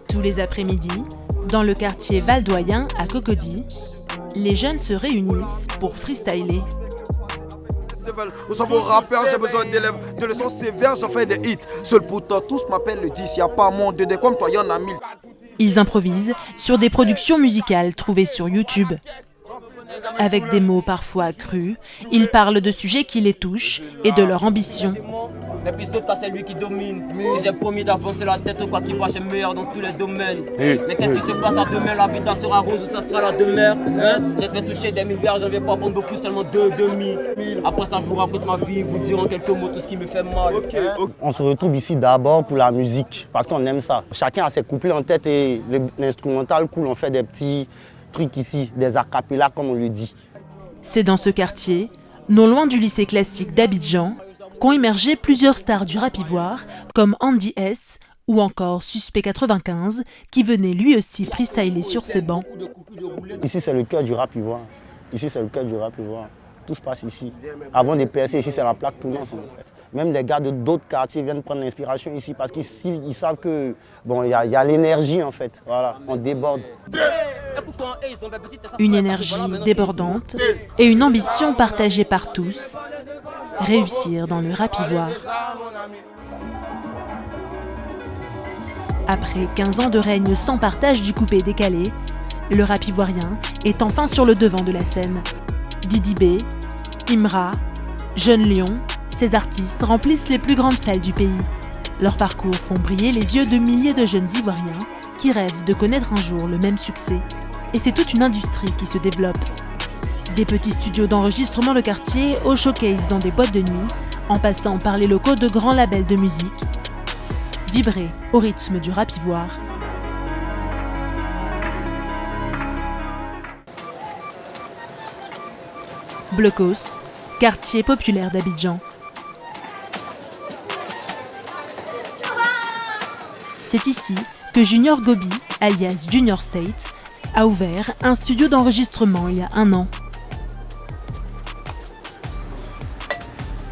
Tous les après-midi, dans le quartier valdoyen à Cocody, les jeunes se réunissent pour freestyler. Au cerveau rappeur, j'ai besoin d'élèves, de leçons sévères, j'en fais des hits. Seul pourtant, tous m'appellent le 10, y'a pas moins de comme toi, y'en a 1000. Ils improvisent sur des productions musicales trouvées sur YouTube. Avec des mots parfois crus, ils parlent de sujets qui les touchent et de leur ambition. Mais puis d'autres, c'est lui qui domine. J'ai promis d'avancer la tête, quoi qu'il voit, j'ai meilleur dans tous les domaines. Mais qu'est-ce qui se passe à demain? La vie sera rose ou ça sera la demeure? J'espère toucher des milliards, j'en vais pas prendre beaucoup, seulement 2,5. Après ça, je vous raconte ma vie, vous dire en quelques mots tout ce qui me fait mal. On se retrouve ici d'abord pour la musique, parce qu'on aime ça. Chacun a ses couplets en tête et l'instrumental cool, on fait des petits trucs ici, des acapellas comme on le dit. C'est dans ce quartier, non loin du lycée classique d'Abidjan, qu'ont émergé plusieurs stars du rap ivoire, comme Andy S ou encore Suspect 95, qui venait lui aussi freestyler sur ses bancs. Ici, c'est le cœur du rap ivoire. Ici, c'est le cœur du rap ivoire. Tout se passe ici. Avant de percer, ici, c'est la plaque tournante en fait. Même les gars de d'autres quartiers viennent prendre l'inspiration ici parce qu'ils savent que bon, y a l'énergie en fait. Voilà, on déborde. Une énergie débordante et une ambition partagée par tous. Réussir dans le rap ivoire. Après 15 ans de règne sans partage du coupé décalé, le rap ivoirien est enfin sur le devant de la scène. Didi B, Imra, Jeune Lion, ces artistes remplissent les plus grandes salles du pays. Leurs parcours font briller les yeux de milliers de jeunes Ivoiriens qui rêvent de connaître un jour le même succès. Et c'est toute une industrie qui se développe. Des petits studios d'enregistrement de quartier au showcase dans des boîtes de nuit, en passant par les locaux de grands labels de musique. Vibrer au rythme du rap ivoire. Blocos, quartier populaire d'Abidjan. C'est ici que Junior Gobi, alias Junior State, a ouvert un studio d'enregistrement il y a 1 an.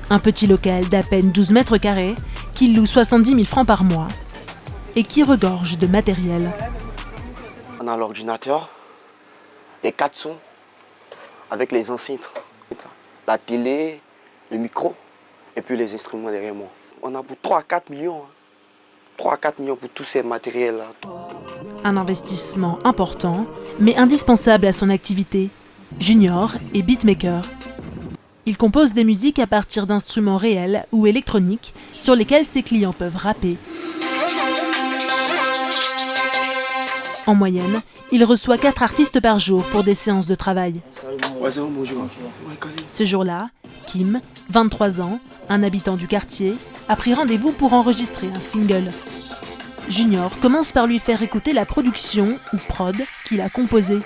Un petit local d'à peine 12 mètres carrés qui loue 70 000 francs par mois et qui regorge de matériel. On a l'ordinateur, les 4 sons avec les enceintes, la télé, le micro et puis les instruments derrière moi. On a pour 3 à 4 millions. 3 à 4 millions pour tous ces matériels-là. Un investissement important, mais indispensable à son activité. Junior est beatmaker. Il compose des musiques à partir d'instruments réels ou électroniques sur lesquels ses clients peuvent rapper. En moyenne, il reçoit 4 artistes par jour pour des séances de travail. Ce jour-là, Kim, 23 ans, un habitant du quartier, a pris rendez-vous pour enregistrer un single. Junior commence par lui faire écouter la production ou prod qu'il a composée.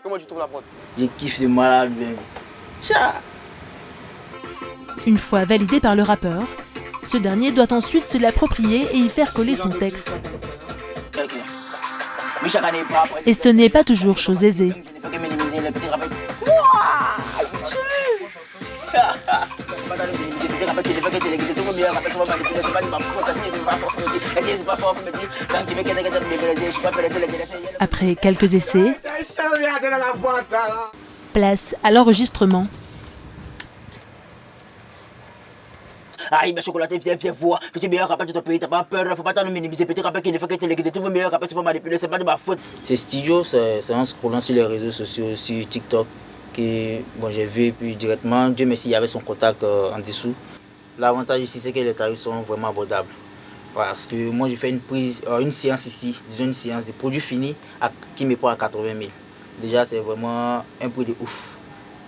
Comment tu trouves la prod? J'ai kiffé malade. Une fois validé par le rappeur, ce dernier doit ensuite se l'approprier et y faire coller son texte. Et ce n'est pas toujours chose aisée. Après quelques essais, place à l'enregistrement. Aïe, ma chocolaté, viens voir. Fais-tu meilleur rappel de ton pays, t'as pas peur, faut pas t'en minimiser. Petit rappel qui ne fait que téléguider, tout le meilleur rappel, c'est pas manipuler, c'est pas de ma faute. Ce studio, c'est en scrollant sur les réseaux sociaux, sur TikTok, que bon, j'ai vu, et puis directement, Dieu merci, il y avait son contact en dessous. L'avantage ici, c'est que les tarifs sont vraiment abordables. Parce que moi, j'ai fait une séance ici, disons une séance de produits finis qui me prend à 80 000. Déjà, c'est vraiment un prix de ouf.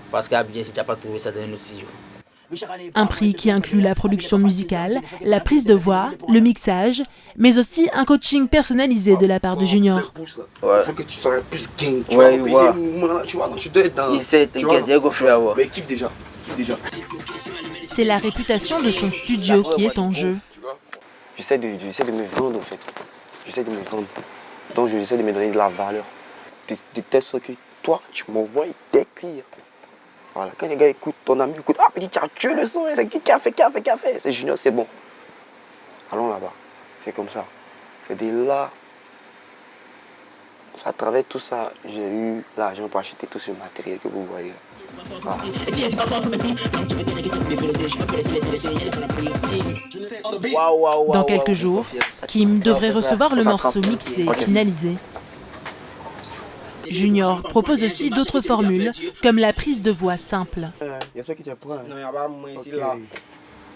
Parce qu'à Abidjan, si tu n'as pas trouvé ça dans un autre studio. Un prix qui inclut la production musicale, la prise de voix, le mixage, mais aussi un coaching personnalisé de la part de Junior. Ouais. Faut que tu sois plus gang, tu Ouais, vois. ouais. Tu vois, tu dois être dans... Il sait, t'inquiète, il y a qu'on fait avoir. Mais kiffe déjà. C'est la réputation de son studio qui est en jeu. J'essaie de me vendre en fait. J'essaie de me vendre. Donc j'essaie de me donner de la valeur. De telle sorte que toi, tu m'envoies des clients. Voilà, quand les gars écoutent, ton ami écoute, ah petit, tu as tué le son, c'est qui a fait, c'est Junior, c'est bon. Allons là-bas, c'est comme ça. C'est de là, à travers tout ça, j'ai eu l'argent pour acheter tout ce matériel que vous voyez là. Voilà. Dans quelques jours, Kim devrait recevoir le morceau mixé et finalisé. Junior propose aussi d'autres formules, comme la prise de voix simple.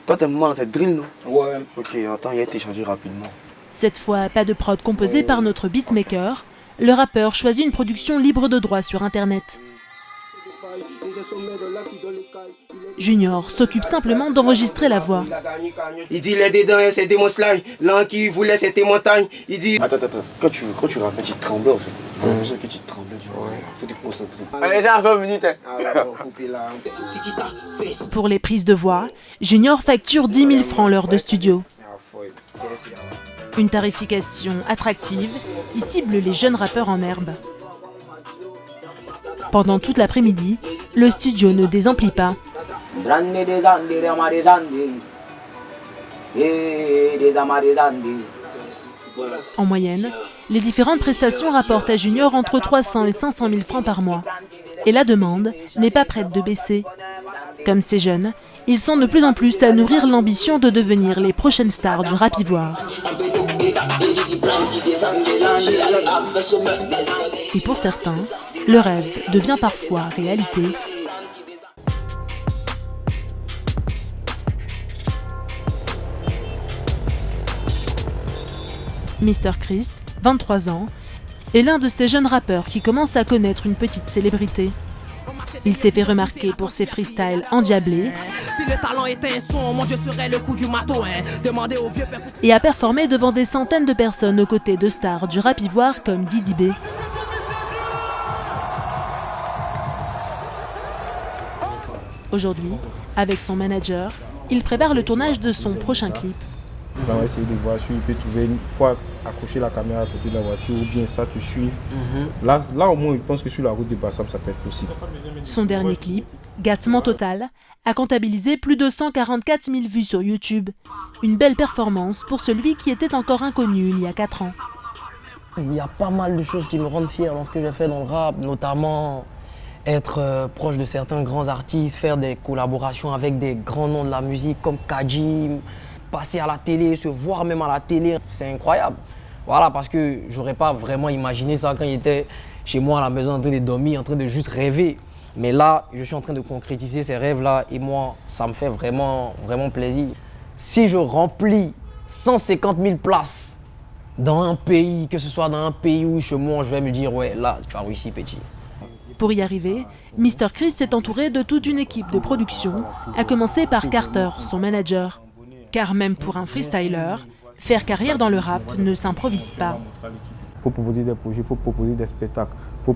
Toi, t'es moment, c'est drill, non? Ouais. Ok, attends, il a été changé rapidement. Cette fois, pas de prod composé par notre beatmaker. Le rappeur choisit une production libre de droit sur Internet. Junior s'occupe simplement d'enregistrer la voix. Il dit les dedans, c'est des monstres là. L'un qui voulait, c'était montagne. Il dit. Attends. Quand tu rappelles, tu tremblais en fait. J'ai l'impression que tu tremblais, tu vois. Faut te concentrer. Allez, j'ai 20 minutes. Pour les prises de voix, Junior facture 10 000 francs l'heure de studio. Une tarification attractive qui cible les jeunes rappeurs en herbe. Pendant toute l'après-midi, le studio ne désemplit pas. En moyenne, les différentes prestations rapportent à Junior entre 300 et 500 000 francs par mois. Et la demande n'est pas prête de baisser. Comme ces jeunes, ils sont de plus en plus à nourrir l'ambition de devenir les prochaines stars du rap ivoire. Et pour certains, le rêve devient parfois réalité. Mr Christ, 23 ans, est l'un de ces jeunes rappeurs qui commencent à connaître une petite célébrité. Il s'est fait remarquer pour ses freestyles endiablés et a performé devant des centaines de personnes aux côtés de stars du rap ivoire comme Didi B. Aujourd'hui, avec son manager, il prépare le tournage de son prochain clip. On va essayer de voir si il peut trouver une fois accrocher la caméra à côté de la voiture ou bien ça, tu suives. Là au moins, il pense que sur la route de Bassam, ça peut être possible. Son dernier clip, Gâtement Total, a comptabilisé plus de 144 000 vues sur YouTube. Une belle performance pour celui qui était encore inconnu il y a 4 ans. Il y a pas mal de choses qui me rendent fier dans ce que j'ai fait dans le rap, notamment être proche de certains grands artistes, faire des collaborations avec des grands noms de la musique comme Kajim, passer à la télé, se voir même à la télé, c'est incroyable. Voilà, parce que j'aurais pas vraiment imaginé ça quand j'étais chez moi à la maison en train de dormir, en train de juste rêver. Mais là, je suis en train de concrétiser ces rêves-là et moi, ça me fait vraiment, vraiment plaisir. Si je remplis 150 000 places dans un pays, que ce soit dans un pays où chez moi, je vais me dire, ouais, là, tu as réussi, petit. Pour y arriver, Mr Chris s'est entouré de toute une équipe de production, à commencer par Carter, son manager. Car même pour un freestyler, faire carrière dans le rap ne s'improvise pas. Il faut proposer des projets, il faut proposer des spectacles, il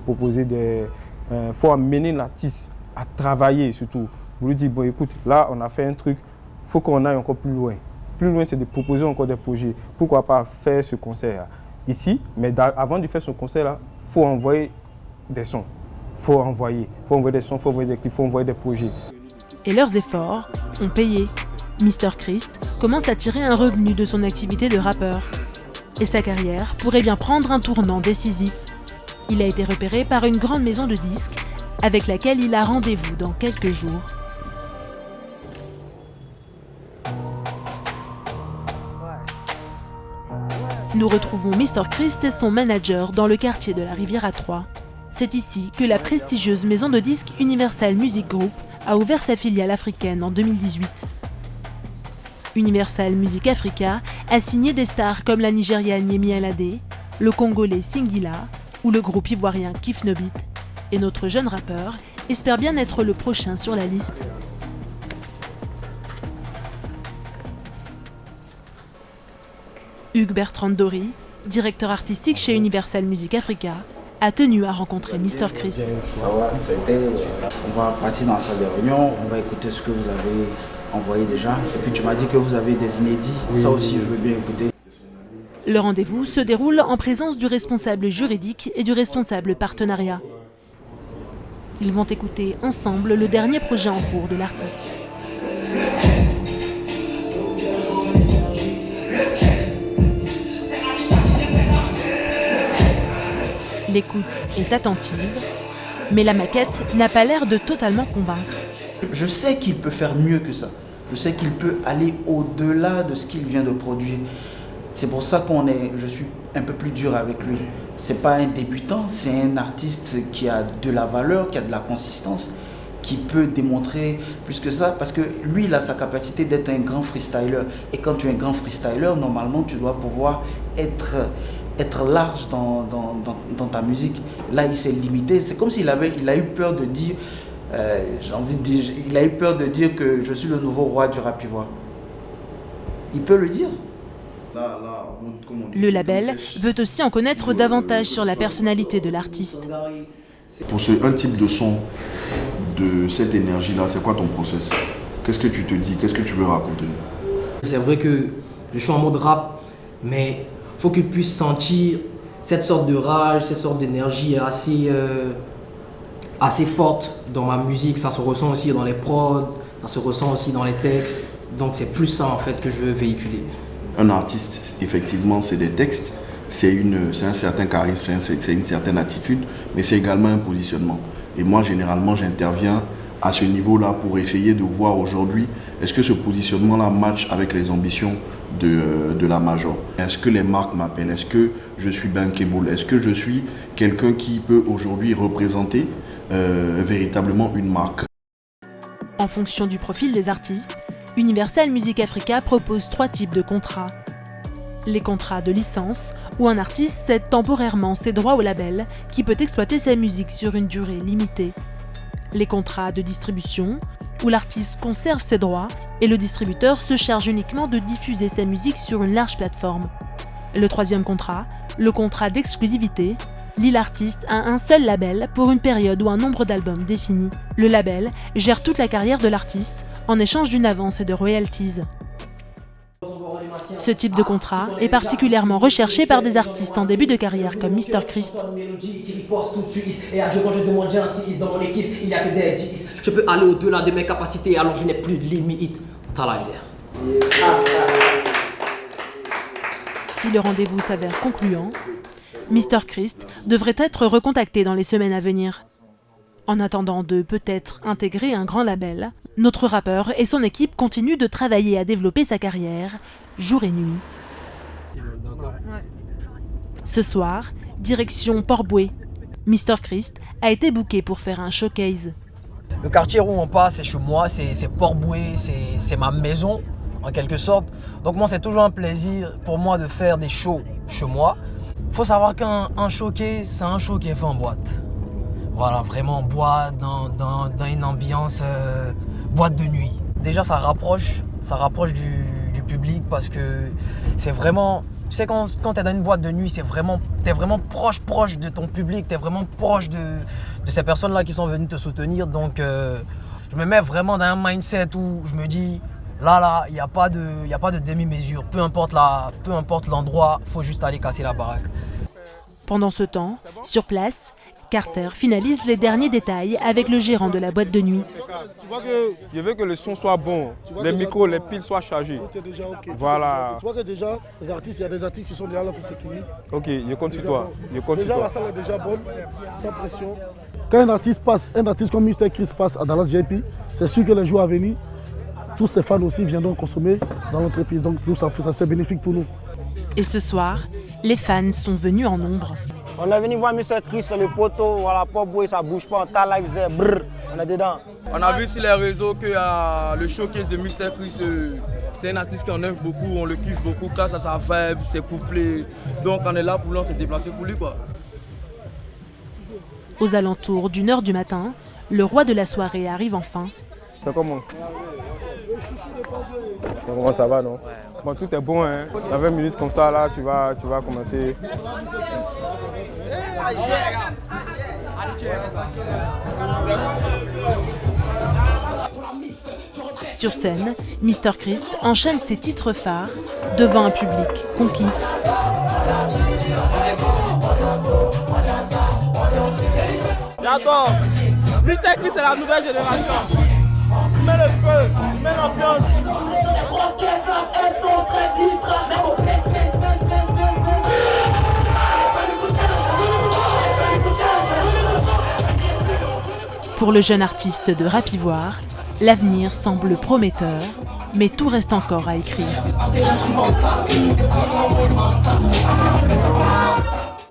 faut amener l'artiste à travailler surtout. Vous lui dites, bon écoute, là on a fait un truc, il faut qu'on aille encore plus loin. Plus loin, c'est de proposer encore des projets. Pourquoi pas faire ce concert ici, mais avant de faire ce concert-là, il faut envoyer des sons. Il faut envoyer des sons, il faut envoyer des clips, il faut envoyer des projets. Et leurs efforts ont payé. Mr Christ commence à tirer un revenu de son activité de rappeur. Et sa carrière pourrait bien prendre un tournant décisif. Il a été repéré par une grande maison de disques avec laquelle il a rendez-vous dans quelques jours. Nous retrouvons Mr Christ et son manager dans le quartier de la Rivière à Troyes. C'est ici que la prestigieuse maison de disques Universal Music Group a ouvert sa filiale africaine en 2018. Universal Music Africa a signé des stars comme la Nigériane Yemi Alade, le Congolais Singila ou le groupe ivoirien Kif No Beat. Et notre jeune rappeur espère bien être le prochain sur la liste. Hugues Bertrand Dory, directeur artistique chez Universal Music Africa, a tenu à rencontrer Mr Christ. On va partir dans la salle de réunion, on va écouter ce que vous avez envoyé déjà. Et puis tu m'as dit que vous avez des inédits, ça aussi je veux bien écouter. Le rendez-vous se déroule en présence du responsable juridique et du responsable partenariat. Ils vont écouter ensemble le dernier projet en cours de l'artiste. L'écoute est attentive, mais la maquette n'a pas l'air de totalement convaincre. Je sais qu'il peut faire mieux que ça. Je sais qu'il peut aller au-delà de ce qu'il vient de produire. C'est pour ça je suis un peu plus dur avec lui. C'est pas un débutant, c'est un artiste qui a de la valeur, qui a de la consistance, qui peut démontrer plus que ça, parce que lui, il a sa capacité d'être un grand freestyler. Et quand tu es un grand freestyler, normalement, tu dois pouvoir être large dans ta musique. Là, il s'est limité. C'est comme s'il a eu peur de dire, il a eu peur de dire que je suis le nouveau roi du rap ivoire. Il peut le dire. Le label veut aussi en connaître davantage sur la personnalité de l'artiste. Pour un type de son, de cette énergie-là, c'est quoi ton process? Qu'est-ce que tu te dis? Qu'est-ce que tu veux raconter? C'est vrai que je suis en mode rap, mais il faut qu'il puisse sentir cette sorte de rage, cette sorte d'énergie assez forte dans ma musique. Ça se ressent aussi dans les prods, ça se ressent aussi dans les textes. Donc c'est plus ça en fait que je veux véhiculer. Un artiste, effectivement, c'est des textes, c'est un certain charisme, c'est une certaine attitude, mais c'est également un positionnement. Et moi, généralement, j'interviens à ce niveau-là pour essayer de voir aujourd'hui, est-ce que ce positionnement-là match avec les ambitions de la Major? Est-ce que les marques m'appellent? Est-ce que je suis bankable? Est-ce que je suis quelqu'un qui peut aujourd'hui représenter véritablement une marque? En fonction du profil des artistes, Universal Music Africa propose 3 types de contrats. Les contrats de licence, où un artiste cède temporairement ses droits au label qui peut exploiter sa musique sur une durée limitée. Les contrats de distribution, où l'artiste conserve ses droits et le distributeur se charge uniquement de diffuser sa musique sur une large plateforme. Le 3e contrat, le contrat d'exclusivité, lie l'artiste à un seul label pour une période ou un nombre d'albums défini. Le label gère toute la carrière de l'artiste en échange d'une avance et de royalties. Ce type de contrat est particulièrement recherché par des artistes en début de carrière comme Mr. Christ. Je peux aller au-delà de mes capacités, alors je n'ai plus de limite. T'as la misère. Si le rendez-vous s'avère concluant, Mr. Christ devrait être recontacté dans les semaines à venir. En attendant de peut-être intégrer un grand label, notre rappeur et son équipe continuent de travailler à développer sa carrière, jour et nuit. Ce soir, direction Port-Bouët. Mr. Christ a été booké pour faire un showcase. Le quartier où on passe, c'est chez moi, c'est Port-Bouët, c'est ma maison, en quelque sorte. Donc moi, c'est toujours un plaisir pour moi de faire des shows chez moi. Il faut savoir qu'un showcase, c'est un show qui est fait en boîte. Voilà, vraiment en boîte, dans une ambiance boîte de nuit. Déjà, ça rapproche du public parce que c'est vraiment... Tu sais, quand tu es dans une boîte de nuit, t'es vraiment proche de ton public, tu es vraiment proche de ces personnes-là qui sont venues te soutenir. Donc, je me mets vraiment dans un mindset où je me dis, là, il n'y a pas de demi-mesure. Peu importe l'endroit, il faut juste aller casser la baraque. Pendant ce temps, sur place, Carter finalise les derniers détails avec le gérant de la boîte de nuit. Je veux que le son soit bon, les micros, les piles soient chargés. Voilà. Tu vois que déjà, il y a des artistes qui sont déjà là pour sécuriser. Ok, je compte sur toi. Déjà, la salle est déjà bonne, sans pression. Quand un artiste comme Mr. Chris passe à Dallas VIP, c'est sûr que les jours à venir, tous ces fans aussi viendront consommer dans l'entreprise. Donc nous, ça c'est bénéfique pour nous. Et ce soir, les fans sont venus en nombre. On est venu voir Mr. Chris sur le poteau, voilà, Port-Bouët, ça bouge pas, on t'a live, brrr, on est dedans. On a vu sur les réseaux que le showcase de Mr. Chris, c'est un artiste qui en aime beaucoup, on le kiffe beaucoup grâce à sa vibe, ses couplets. Donc on est là pour lui, on s'est déplacé pour lui, quoi. Aux alentours d'1h du matin, le roi de la soirée arrive enfin. C'est comment? Comment ça va, non? Ouais. Bon, tout est bon, hein. Dans 20 minutes comme ça, là, tu vas commencer. Sur scène, Mr. Christ enchaîne ses titres phares devant un public conquis. D'accord. Mr. Chris, c'est la nouvelle génération. Il met le feu, il met l'ambiance. Les grosses caisses là, elles sont très litres. Mais au baisse. Pour le jeune artiste de Rap Ivoire, l'avenir semble prometteur, mais tout reste encore à écrire.